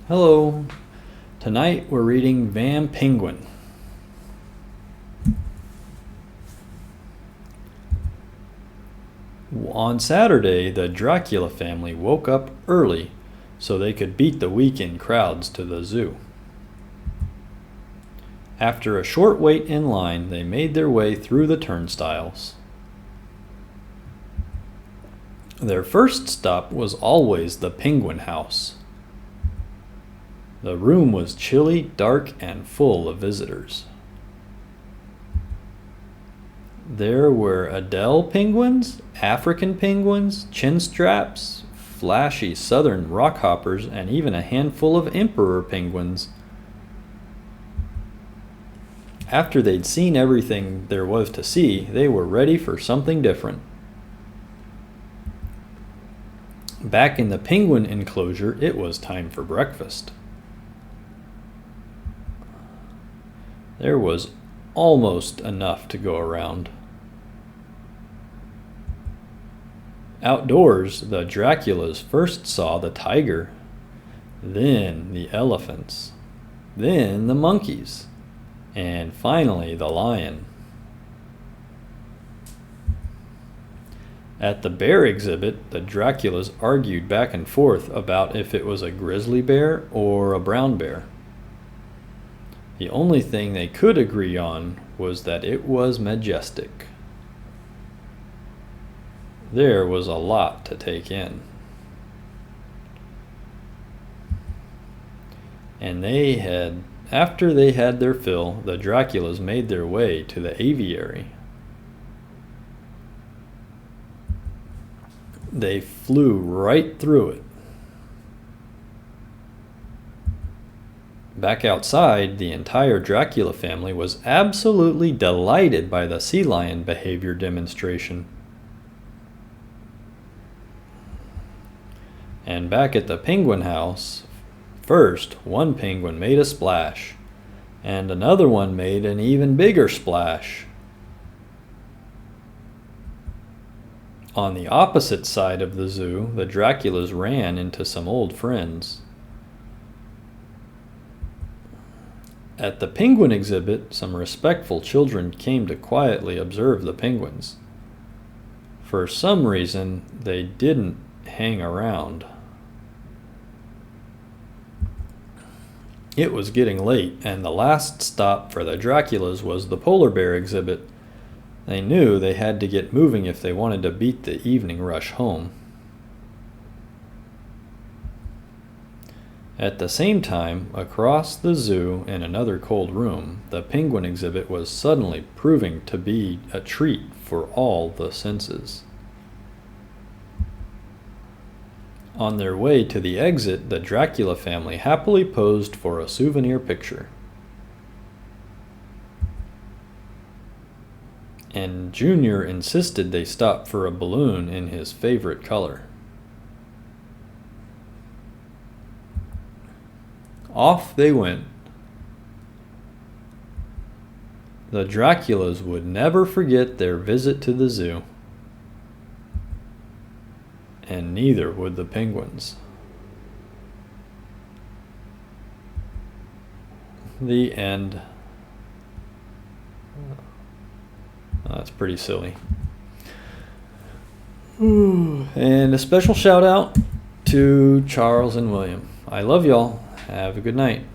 Hello. Tonight we're reading Vampenguin. On Saturday, the Dracula family woke up early so they could beat the weekend crowds to the zoo. After a short wait in line, they made their way through the turnstiles. Their first stop was always the Penguin House. The room was chilly, dark, and full of visitors. There were Adele penguins, African penguins, chin straps, flashy southern rockhoppers, and even a handful of emperor penguins. After they'd seen everything there was to see, they were ready for something different. Back in the penguin enclosure, it was time for breakfast. There was almost enough to go around. Outdoors, the Draculas first saw the tiger, then the elephants, then the monkeys, and finally the lion. At the bear exhibit, the Draculas argued back and forth about if it was a grizzly bear or a brown bear. The only thing they could agree on was that it was majestic. There was a lot to take in. And after they had their fill, the Draculas made their way to the aviary. They flew right through it. Back outside, the entire Dracula family was absolutely delighted by the sea lion behavior demonstration. And back at the penguin house, first one penguin made a splash, and another one made an even bigger splash. On the opposite side of the zoo, the Draculas ran into some old friends. At the penguin exhibit, some respectful children came to quietly observe the penguins. For some reason, they didn't hang around. It was getting late, and the last stop for the Draculas was the polar bear exhibit. They knew they had to get moving if they wanted to beat the evening rush home. At the same time, across the zoo in another cold room, the penguin exhibit was suddenly proving to be a treat for all the senses. On their way to the exit, the Dracula family happily posed for a souvenir picture. And Junior insisted they stop for a balloon in his favorite color. Off they went. The Draculas would never forget their visit to the zoo. And neither would the penguins. The end. That's pretty silly. And a special shout out to Charles and William. I love y'all. Have a good night.